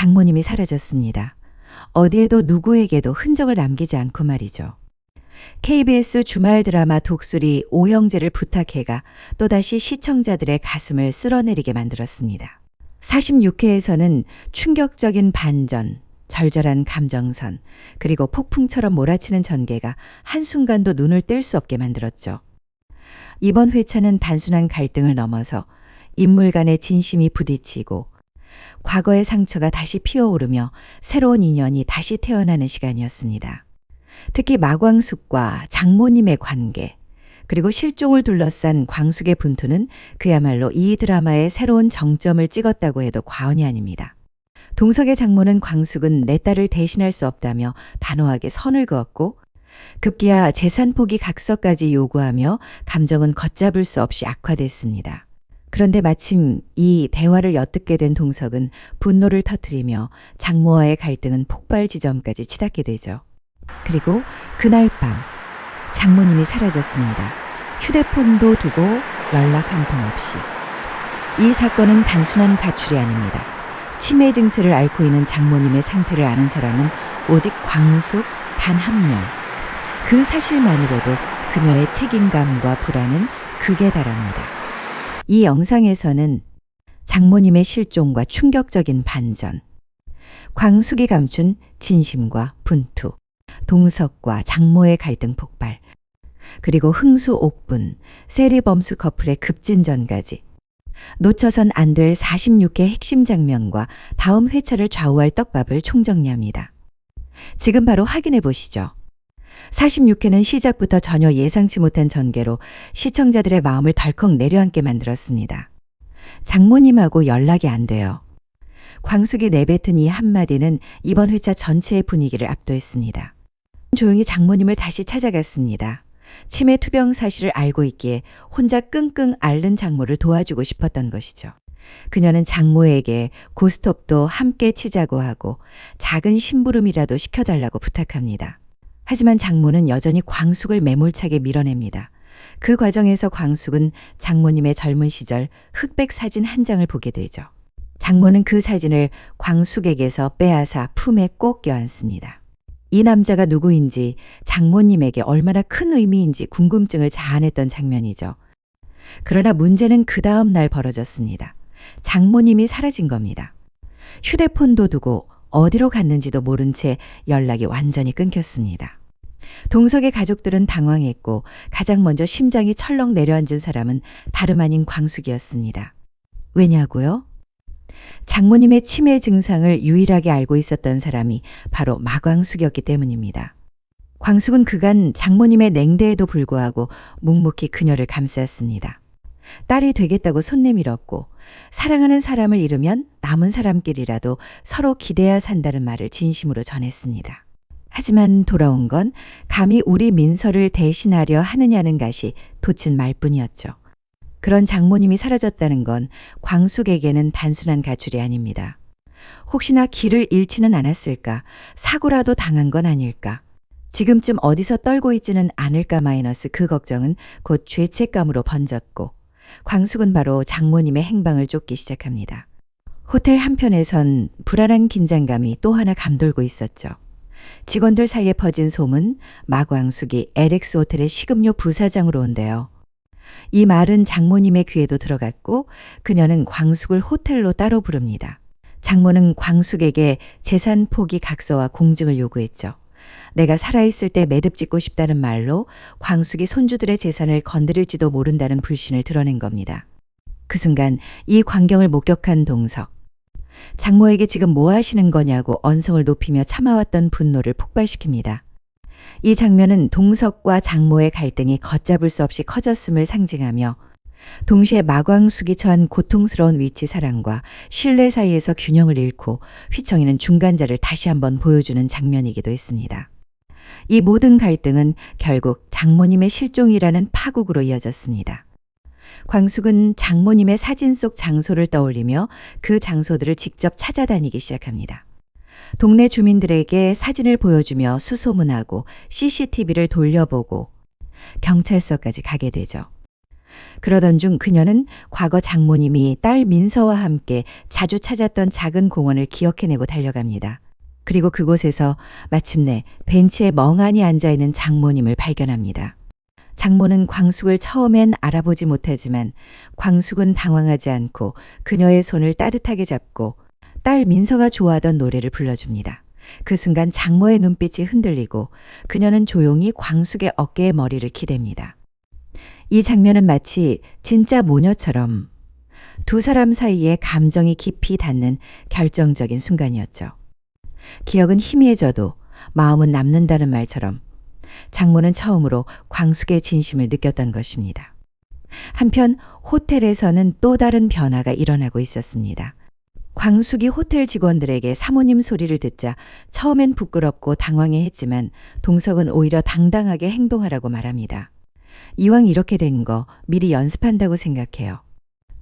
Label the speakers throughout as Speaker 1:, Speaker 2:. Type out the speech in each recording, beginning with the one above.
Speaker 1: 장모님이 사라졌습니다. 어디에도 누구에게도 흔적을 남기지 않고 말이죠. KBS 주말 드라마 독수리 오형제를 부탁해가 또다시 시청자들의 가슴을 쓸어내리게 만들었습니다. 46회에서는 충격적인 반전, 절절한 감정선, 그리고 폭풍처럼 몰아치는 전개가 한순간도 눈을 뗄 수 없게 만들었죠. 이번 회차는 단순한 갈등을 넘어서 인물 간의 진심이 부딪히고 과거의 상처가 다시 피어오르며 새로운 인연이 다시 태어나는 시간이었습니다. 특히 마광숙과 장모님의 관계, 그리고 실종을 둘러싼 광숙의 분투는 그야말로 이 드라마의 새로운 정점을 찍었다고 해도 과언이 아닙니다. 동석의 장모는 광숙은 내 딸을 대신할 수 없다며 단호하게 선을 그었고 급기야 재산 포기 각서까지 요구하며 감정은 걷잡을 수 없이 악화됐습니다. 그런데 마침 이 대화를 엿듣게 된 동석은 분노를 터뜨리며 장모와의 갈등은 폭발 지점까지 치닫게 되죠. 그리고 그날 밤 장모님이 사라졌습니다. 휴대폰도 두고 연락 한 통 없이. 이 사건은 단순한 가출이 아닙니다. 치매 증세를 앓고 있는 장모님의 상태를 아는 사람은 오직 광숙 단 한 명. 그 사실만으로도 그녀의 책임감과 불안은 극에 달합니다. 이 영상에서는 장모님의 실종과 충격적인 반전, 광숙이 감춘 진심과 분투, 동석과 장모의 갈등 폭발, 그리고 흥수 옥분, 세리범수 커플의 급진전까지 놓쳐선 안 될 46회 핵심 장면과 다음 회차를 좌우할 떡밥을 총정리합니다. 지금 바로 확인해 보시죠. 46회는 시작부터 전혀 예상치 못한 전개로 시청자들의 마음을 덜컥 내려앉게 만들었습니다. 장모님하고 연락이 안 돼요. 광숙이 내뱉은 이 한마디는 이번 회차 전체의 분위기를 압도했습니다. 조용히 장모님을 다시 찾아갔습니다. 치매 투병 사실을 알고 있기에 혼자 끙끙 앓는 장모를 도와주고 싶었던 것이죠. 그녀는 장모에게 고스톱도 함께 치자고 하고 작은 심부름이라도 시켜달라고 부탁합니다. 하지만 장모는 여전히 광숙을 매몰차게 밀어냅니다. 그 과정에서 광숙은 장모님의 젊은 시절 흑백 사진 한 장을 보게 되죠. 장모는 그 사진을 광숙에게서 빼앗아 품에 꼭 껴안습니다. 이 남자가 누구인지 장모님에게 얼마나 큰 의미인지 궁금증을 자아냈던 장면이죠. 그러나 문제는 그 다음 날 벌어졌습니다. 장모님이 사라진 겁니다. 휴대폰도 두고 어디로 갔는지도 모른 채 연락이 완전히 끊겼습니다. 동석의 가족들은 당황했고 가장 먼저 심장이 철렁 내려앉은 사람은 다름 아닌 광숙이었습니다. 왜냐고요? 장모님의 치매 증상을 유일하게 알고 있었던 사람이 바로 마광숙이었기 때문입니다. 광숙은 그간 장모님의 냉대에도 불구하고 묵묵히 그녀를 감쌌습니다. 딸이 되겠다고 손 내밀었고 사랑하는 사람을 잃으면 남은 사람끼리라도 서로 기대야 산다는 말을 진심으로 전했습니다. 하지만 돌아온 건 감히 우리 민서를 대신하려 하느냐는 것이 돋친 말뿐이었죠. 그런 장모님이 사라졌다는 건 광숙에게는 단순한 가출이 아닙니다. 혹시나 길을 잃지는 않았을까, 사고라도 당한 건 아닐까, 지금쯤 어디서 떨고 있지는 않을까 마이너스 그 걱정은 곧 죄책감으로 번졌고 광숙은 바로 장모님의 행방을 쫓기 시작합니다. 호텔 한편에선 불안한 긴장감이 또 하나 감돌고 있었죠. 직원들 사이에 퍼진 소문, 마광숙이 LX 호텔의 식음료 부사장으로 온대요. 이 말은 장모님의 귀에도 들어갔고 그녀는 광숙을 호텔로 따로 부릅니다. 장모는 광숙에게 재산 포기 각서와 공증을 요구했죠. 내가 살아있을 때 매듭 짓고 싶다는 말로 광숙이 손주들의 재산을 건드릴지도 모른다는 불신을 드러낸 겁니다. 그 순간 이 광경을 목격한 동석. 장모에게 지금 뭐 하시는 거냐고 언성을 높이며 참아왔던 분노를 폭발시킵니다. 이 장면은 동석과 장모의 갈등이 걷잡을 수 없이 커졌음을 상징하며 동시에 마광숙이 처한 고통스러운 위치 사랑과 신뢰 사이에서 균형을 잃고 휘청이는 중간자를 다시 한번 보여주는 장면이기도 했습니다. 이 모든 갈등은 결국 장모님의 실종이라는 파국으로 이어졌습니다. 광숙은 장모님의 사진 속 장소를 떠올리며 그 장소들을 직접 찾아다니기 시작합니다. 동네 주민들에게 사진을 보여주며 수소문하고 CCTV를 돌려보고 경찰서까지 가게 되죠. 그러던 중 그녀는 과거 장모님이 딸 민서와 함께 자주 찾았던 작은 공원을 기억해내고 달려갑니다. 그리고 그곳에서 마침내 벤치에 멍하니 앉아있는 장모님을 발견합니다. 장모는 광숙을 처음엔 알아보지 못하지만 광숙은 당황하지 않고 그녀의 손을 따뜻하게 잡고 딸 민서가 좋아하던 노래를 불러줍니다. 그 순간 장모의 눈빛이 흔들리고 그녀는 조용히 광숙의 어깨에 머리를 기댑니다. 이 장면은 마치 진짜 모녀처럼 두 사람 사이에 감정이 깊이 닿는 결정적인 순간이었죠. 기억은 희미해져도 마음은 남는다는 말처럼 장모는 처음으로 광숙의 진심을 느꼈던 것입니다. 한편 호텔에서는 또 다른 변화가 일어나고 있었습니다. 광숙이 호텔 직원들에게 사모님 소리를 듣자 처음엔 부끄럽고 당황해했지만 동석은 오히려 당당하게 행동하라고 말합니다. 이왕 이렇게 된 거 미리 연습한다고 생각해요.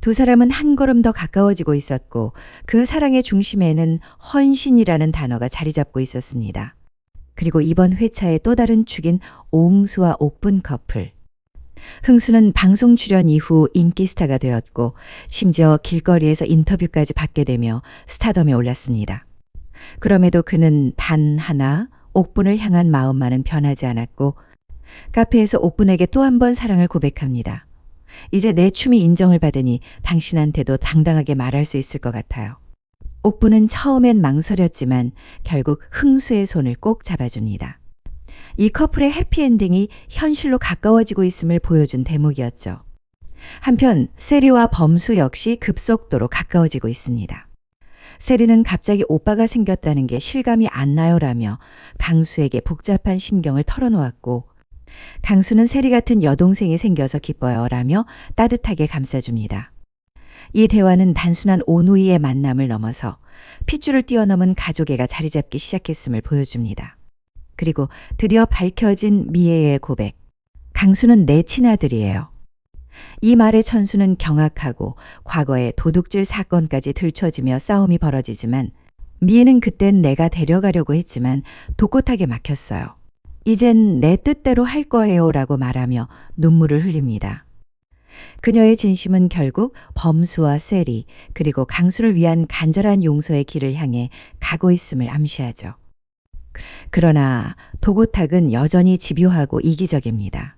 Speaker 1: 두 사람은 한 걸음 더 가까워지고 있었고 그 사랑의 중심에는 헌신이라는 단어가 자리 잡고 있었습니다. 그리고 이번 회차의 또 다른 축인 오응수와 옥분 커플. 흥수는 방송 출연 이후 인기 스타가 되었고 심지어 길거리에서 인터뷰까지 받게 되며 스타덤에 올랐습니다. 그럼에도 그는 단 하나 옥분을 향한 마음만은 변하지 않았고 카페에서 옥분에게 또 한 번 사랑을 고백합니다. 이제 내 춤이 인정을 받으니 당신한테도 당당하게 말할 수 있을 것 같아요. 옥분은 처음엔 망설였지만 결국 흥수의 손을 꼭 잡아줍니다. 이 커플의 해피엔딩이 현실로 가까워지고 있음을 보여준 대목이었죠. 한편 세리와 범수 역시 급속도로 가까워지고 있습니다. 세리는 갑자기 오빠가 생겼다는 게 실감이 안 나요라며 강수에게 복잡한 심경을 털어놓았고 강수는 세리 같은 여동생이 생겨서 기뻐요라며 따뜻하게 감싸줍니다. 이 대화는 단순한 오누이의 만남을 넘어서 핏줄을 뛰어넘은 가족애가 자리 잡기 시작했음을 보여줍니다. 그리고 드디어 밝혀진 미애의 고백. 강수는 내 친아들이에요. 이 말의 천수는 경악하고 과거의 도둑질 사건까지 들춰지며 싸움이 벌어지지만 미애는 그땐 내가 데려가려고 했지만 독곳하게 막혔어요. 이젠 내 뜻대로 할 거예요 라고 말하며 눈물을 흘립니다. 그녀의 진심은 결국 범수와 세리 그리고 강수를 위한 간절한 용서의 길을 향해 가고 있음을 암시하죠. 그러나 도고탁은 여전히 집요하고 이기적입니다.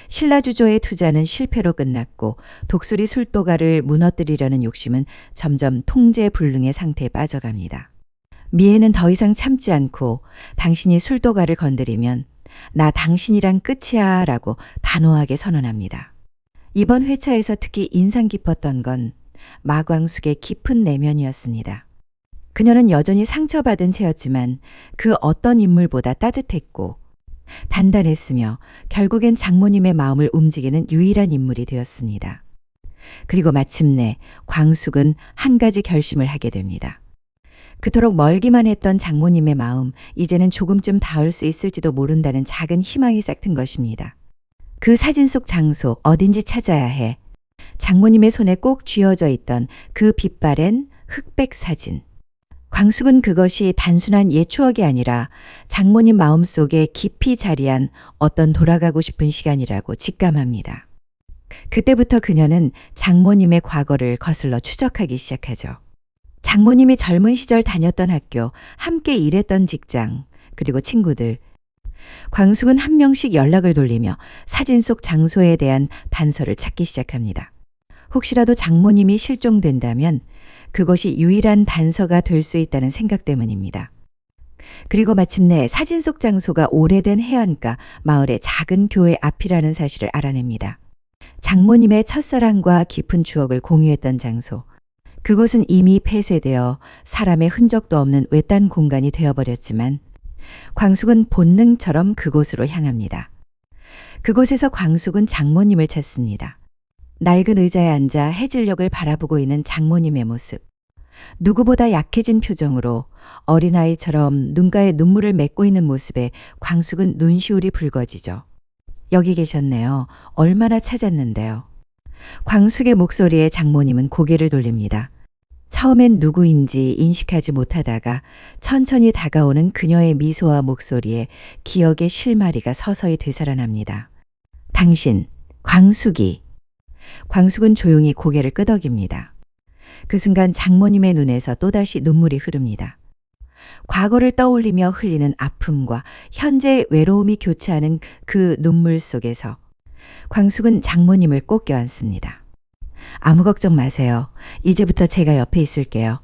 Speaker 1: 신라주조의 투자는 실패로 끝났고 독수리 술도가를 무너뜨리려는 욕심은 점점 통제불능의 상태에 빠져갑니다. 미애는 더 이상 참지 않고 당신이 술도가를 건드리면 나 당신이랑 끝이야 라고 단호하게 선언합니다. 이번 회차에서 특히 인상 깊었던 건 마광숙의 깊은 내면이었습니다. 그녀는 여전히 상처받은 채였지만 그 어떤 인물보다 따뜻했고 단단했으며 결국엔 장모님의 마음을 움직이는 유일한 인물이 되었습니다. 그리고 마침내 광숙은 한 가지 결심을 하게 됩니다. 그토록 멀기만 했던 장모님의 마음, 이제는 조금쯤 닿을 수 있을지도 모른다는 작은 희망이 싹튼 것입니다. 그 사진 속 장소 어딘지 찾아야 해. 장모님의 손에 꼭 쥐어져 있던 그 빛바랜 흑백 사진. 광숙은 그것이 단순한 옛 추억이 아니라 장모님 마음속에 깊이 자리한 어떤 돌아가고 싶은 시간이라고 직감합니다. 그때부터 그녀는 장모님의 과거를 거슬러 추적하기 시작하죠. 장모님이 젊은 시절 다녔던 학교, 함께 일했던 직장, 그리고 친구들. 광숙은 한 명씩 연락을 돌리며 사진 속 장소에 대한 단서를 찾기 시작합니다. 혹시라도 장모님이 실종된다면 그것이 유일한 단서가 될 수 있다는 생각 때문입니다. 그리고 마침내 사진 속 장소가 오래된 해안가 마을의 작은 교회 앞이라는 사실을 알아냅니다. 장모님의 첫사랑과 깊은 추억을 공유했던 장소. 그곳은 이미 폐쇄되어 사람의 흔적도 없는 외딴 공간이 되어버렸지만 광숙은 본능처럼 그곳으로 향합니다. 그곳에서 광숙은 장모님을 찾습니다. 낡은 의자에 앉아 해질녘을 바라보고 있는 장모님의 모습. 누구보다 약해진 표정으로 어린아이처럼 눈가에 눈물을 맺고 있는 모습에 광숙은 눈시울이 붉어지죠. 여기 계셨네요. 얼마나 찾았는데요. 광숙의 목소리에 장모님은 고개를 돌립니다. 처음엔 누구인지 인식하지 못하다가 천천히 다가오는 그녀의 미소와 목소리에 기억의 실마리가 서서히 되살아납니다. 당신, 광숙이. 광숙은 조용히 고개를 끄덕입니다. 그 순간 장모님의 눈에서 또다시 눈물이 흐릅니다. 과거를 떠올리며 흘리는 아픔과 현재의 외로움이 교차하는 그 눈물 속에서 광숙은 장모님을 꼭 껴안습니다. 아무 걱정 마세요. 이제부터 제가 옆에 있을게요.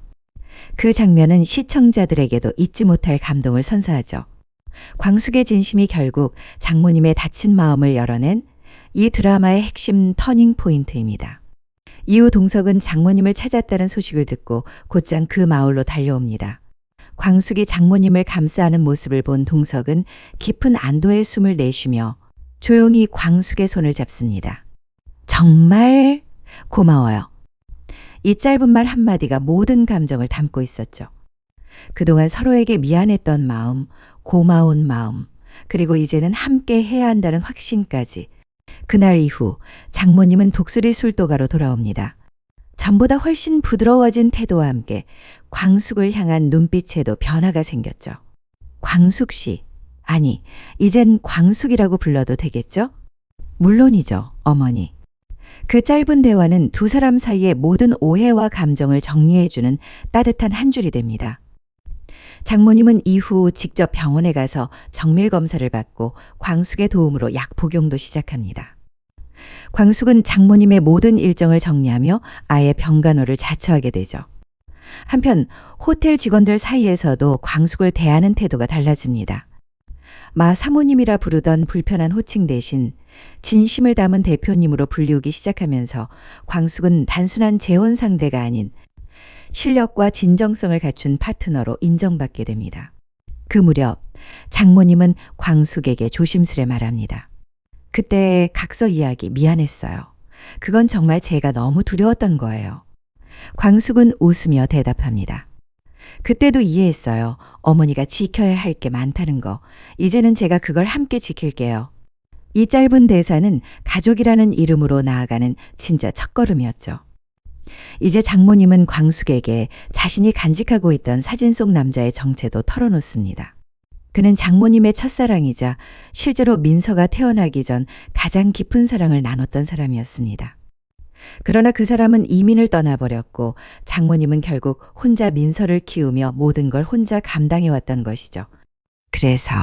Speaker 1: 그 장면은 시청자들에게도 잊지 못할 감동을 선사하죠. 광숙의 진심이 결국 장모님의 다친 마음을 열어낸 이 드라마의 핵심 터닝 포인트입니다. 이후 동석은 장모님을 찾았다는 소식을 듣고 곧장 그 마을로 달려옵니다. 광숙이 장모님을 감싸는 모습을 본 동석은 깊은 안도의 숨을 내쉬며 조용히 광숙의 손을 잡습니다. 정말 고마워요. 이 짧은 말 한마디가 모든 감정을 담고 있었죠. 그동안 서로에게 미안했던 마음, 고마운 마음, 그리고 이제는 함께 해야 한다는 확신까지. 그날 이후 장모님은 독수리 술도가로 돌아옵니다. 전보다 훨씬 부드러워진 태도와 함께 광숙을 향한 눈빛에도 변화가 생겼죠. 광숙 씨, 아니, 이젠 광숙이라고 불러도 되겠죠? 물론이죠, 어머니. 그 짧은 대화는 두 사람 사이의 모든 오해와 감정을 정리해주는 따뜻한 한 줄이 됩니다. 장모님은 이후 직접 병원에 가서 정밀 검사를 받고 광숙의 도움으로 약 복용도 시작합니다. 광숙은 장모님의 모든 일정을 정리하며 아예 병간호를 자처하게 되죠. 한편 호텔 직원들 사이에서도 광숙을 대하는 태도가 달라집니다. 마 사모님이라 부르던 불편한 호칭 대신 진심을 담은 대표님으로 불리우기 시작하면서 광숙은 단순한 재혼 상대가 아닌 실력과 진정성을 갖춘 파트너로 인정받게 됩니다. 그 무렵 장모님은 광숙에게 조심스레 말합니다. 그때 각서 이야기 미안했어요. 그건 정말 제가 너무 두려웠던 거예요. 광숙은 웃으며 대답합니다. 그때도 이해했어요. 어머니가 지켜야 할 게 많다는 거. 이제는 제가 그걸 함께 지킬게요. 이 짧은 대사는 가족이라는 이름으로 나아가는 진짜 첫걸음이었죠. 이제 장모님은 광숙에게 자신이 간직하고 있던 사진 속 남자의 정체도 털어놓습니다. 그는 장모님의 첫사랑이자 실제로 민서가 태어나기 전 가장 깊은 사랑을 나눴던 사람이었습니다. 그러나 그 사람은 이민을 떠나버렸고 장모님은 결국 혼자 민서를 키우며 모든 걸 혼자 감당해왔던 것이죠. 그래서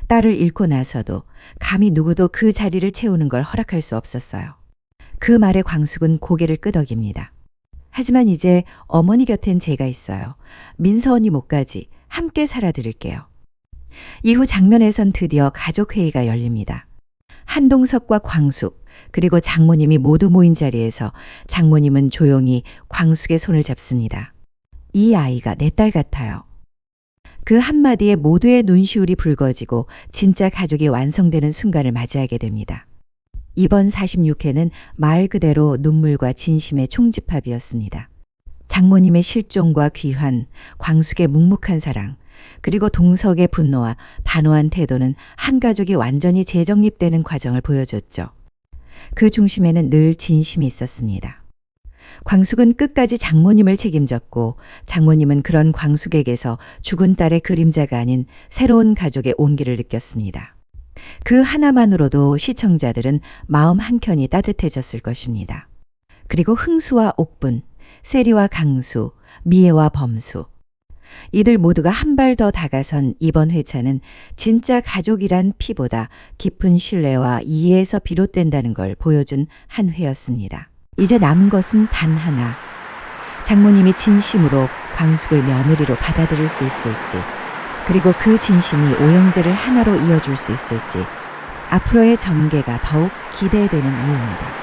Speaker 1: 딸을 잃고 나서도 감히 누구도 그 자리를 채우는 걸 허락할 수 없었어요. 그 말에 광숙은 고개를 끄덕입니다. 하지만 이제 어머니 곁엔 제가 있어요. 민서 언니 못까지 함께 살아드릴게요. 이후 장면에선 드디어 가족회의가 열립니다. 한동석과 광숙 그리고 장모님이 모두 모인 자리에서 장모님은 조용히 광숙의 손을 잡습니다. 이 아이가 내 딸 같아요. 그 한마디에 모두의 눈시울이 붉어지고 진짜 가족이 완성되는 순간을 맞이하게 됩니다. 이번 46회는 말 그대로 눈물과 진심의 총집합이었습니다. 장모님의 실종과 귀환, 광숙의 묵묵한 사랑, 그리고 동석의 분노와 단호한 태도는 한 가족이 완전히 재정립되는 과정을 보여줬죠. 그 중심에는 늘 진심이 있었습니다. 광숙은 끝까지 장모님을 책임졌고 장모님은 그런 광숙에게서 죽은 딸의 그림자가 아닌 새로운 가족의 온기를 느꼈습니다. 그 하나만으로도 시청자들은 마음 한켠이 따뜻해졌을 것입니다. 그리고 흥수와 옥분, 세리와 강수, 미애와 범수, 이들 모두가 한 발 더 다가선 이번 회차는 진짜 가족이란 피보다 깊은 신뢰와 이해에서 비롯된다는 걸 보여준 한 회였습니다. 이제 남은 것은 단 하나. 장모님이 진심으로 광숙을 며느리로 받아들일 수 있을지, 그리고 그 진심이 오영재를 하나로 이어줄 수 있을지, 앞으로의 전개가 더욱 기대되는 이유입니다.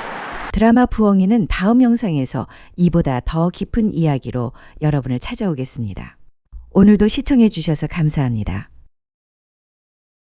Speaker 1: 드라마 부엉이는 다음 영상에서 이보다 더 깊은 이야기로 여러분을 찾아오겠습니다. 오늘도 시청해 주셔서 감사합니다.